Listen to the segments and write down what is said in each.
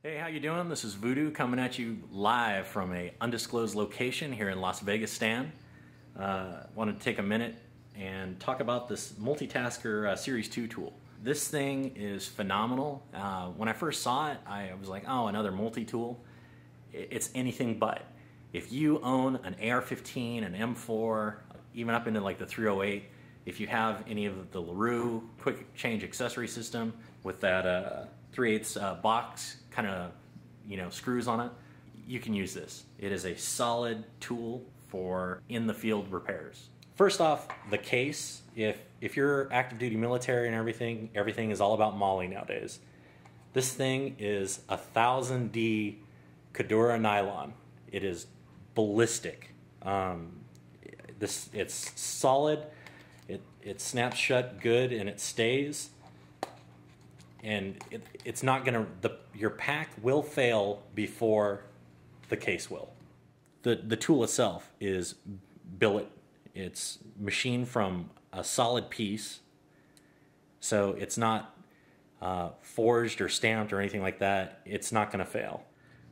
Hey, how you doing? This is Voodoo coming at you live from a undisclosed location here in Las Vegas, Stan. Wanted to take a minute and talk about this MultiTasker Series 2 tool. This thing is phenomenal. When I first saw it, I was like, oh, another multi-tool. It's anything but. If you own an AR-15, an M4, even up into like the 308, if you have any of the LaRue quick change accessory system with that 3/8 box kind of, screws on it, you can use this. It is a solid tool for in the field repairs. First off, the case. If you're active duty military and everything is all about MOLLE nowadays. This thing is 1000D Cordura nylon. It is ballistic. It's solid. It snaps shut good and it stays. And it's not gonna, your pack will fail before the case will. The tool itself is billet. It's machined from a solid piece, so it's not forged or stamped or anything like that. It's not gonna fail.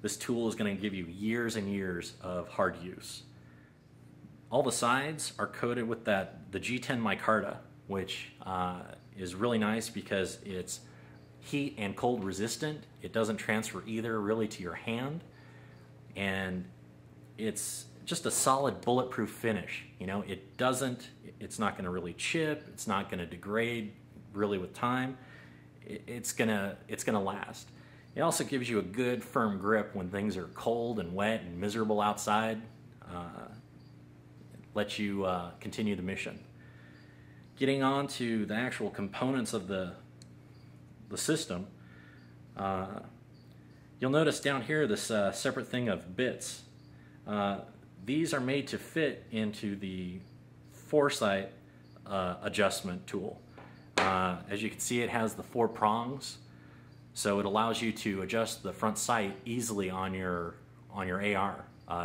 This tool is gonna give you years and years of hard use. All the sides are coated with the G10 micarta, which is really nice because it's heat and cold resistant. It doesn't transfer either really to your hand, and it's just a solid bulletproof finish. It's not going to really chip. It's not going to degrade really with time. It's gonna last. It also gives you a good firm grip when things are cold and wet and miserable outside. Lets you continue the mission. Getting on to the actual components of the system, you'll notice down here this separate thing of bits. These are made to fit into the foresight adjustment tool. As you can see, it has the 4 prongs, so it allows you to adjust the front sight easily on your AR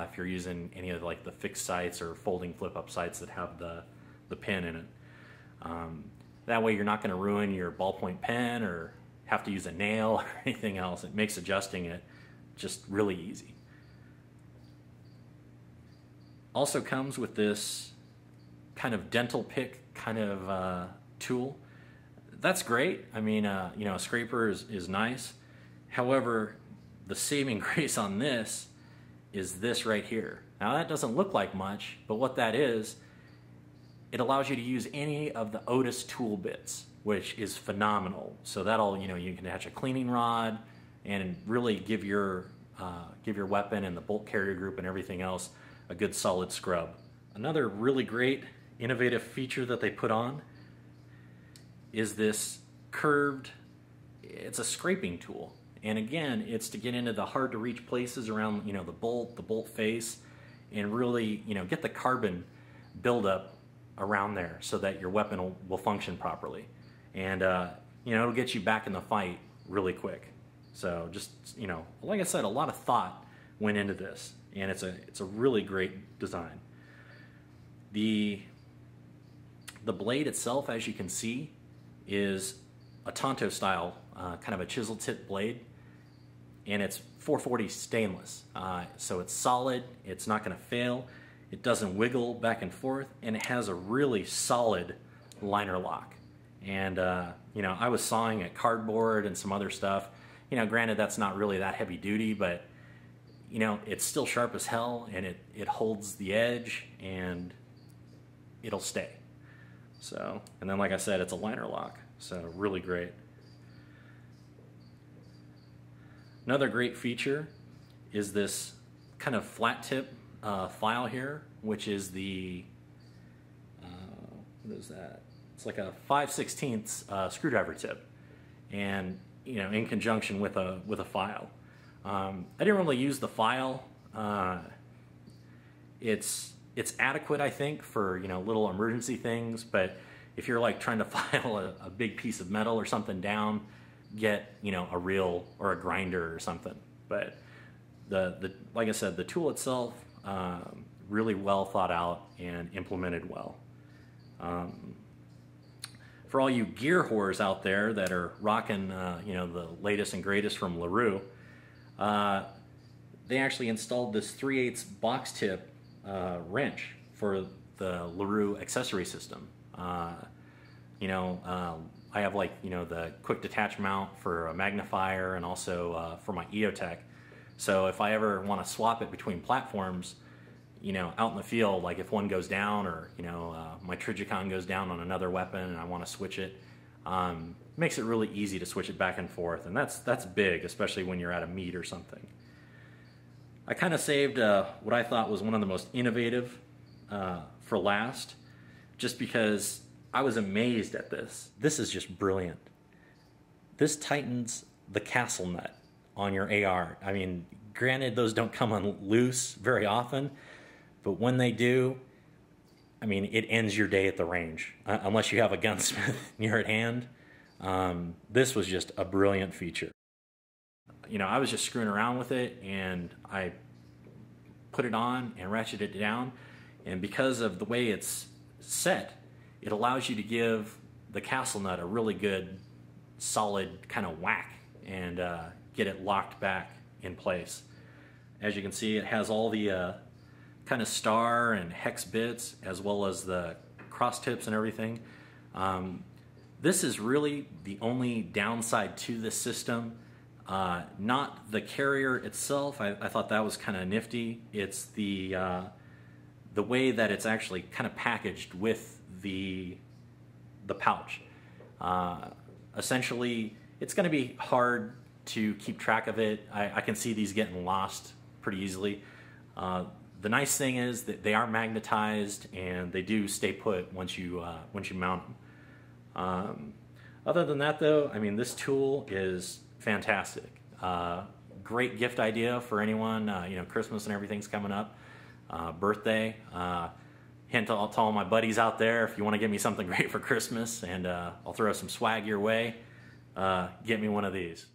if you're using any of like the fixed sights or folding flip-up sights that have the pin in it. That way you're not going to ruin your ballpoint pen or have to use a nail or anything else. It makes adjusting it just really easy. Also comes with this kind of dental pick kind of tool. That's great. I mean, a scraper is nice. However, the saving grace on this is this right here. Now that doesn't look like much, but what that is, it allows you to use any of the Otis tool bits, which is phenomenal. So that'll, you can attach a cleaning rod and really give your weapon and the bolt carrier group and everything else a good solid scrub. Another really great innovative feature that they put on is this curved, it's a scraping tool. And again, it's to get into the hard to reach places around, the bolt face, and really, get the carbon buildup around there so that your weapon will function properly. And, it'll get you back in the fight really quick. So just, like I said, a lot of thought went into this, and it's a really great design. The blade itself, as you can see, is a Tonto style, kind of a chisel tip blade, and it's 440 stainless. So it's solid, it's not gonna fail, it doesn't wiggle back and forth, and it has a really solid liner lock. And I was sawing at cardboard and some other stuff. Granted that's not really that heavy duty, but it's still sharp as hell, and it holds the edge and it'll stay. So, and then like I said, it's a liner lock, so really great. Another great feature is this kind of flat tip file here, which is the, what is that? It's like a 5/16 screwdriver tip, and in conjunction with a file. I didn't really use the file. It's adequate, I think, for little emergency things. But if you're like trying to file a big piece of metal or something down, get a reel or a grinder or something. But like I said, the tool itself really well thought out and implemented well. For all you gear whores out there that are rocking the latest and greatest from LaRue, they actually installed this 3/8 box tip wrench for the LaRue accessory system. I have the quick detach mount for a magnifier and also for my EOTech. So if I ever want to swap it between platforms, out in the field, like if one goes down or, my Trijicon goes down on another weapon and I want to switch it, makes it really easy to switch it back and forth. And that's big, especially when you're at a meet or something. I kind of saved what I thought was one of the most innovative for last, just because I was amazed at this. This is just brilliant. This tightens the castle nut on your AR. I mean, granted, those don't come on loose very often, but when they do, I mean, it ends your day at the range, unless you have a gunsmith near at hand. This was just a brilliant feature. I was just screwing around with it, and I put it on and ratcheted it down, and because of the way it's set, it allows you to give the castle nut a really good, solid kind of whack and get it locked back in place. As you can see, it has all the kind of star and hex bits, as well as the cross tips and everything. This is really the only downside to this system. Not the carrier itself. I thought that was kind of nifty. It's the way that it's actually kind of packaged with the pouch. Essentially, it's going to be hard to keep track of it. I can see these getting lost pretty easily. The nice thing is that they are magnetized and they do stay put once you mount them. Other than that, though, I mean, this tool is fantastic. Great gift idea for anyone. Christmas and everything's coming up. Birthday. Hint to all my buddies out there, if you want to give me something great for Christmas and I'll throw some swag your way, get me one of these.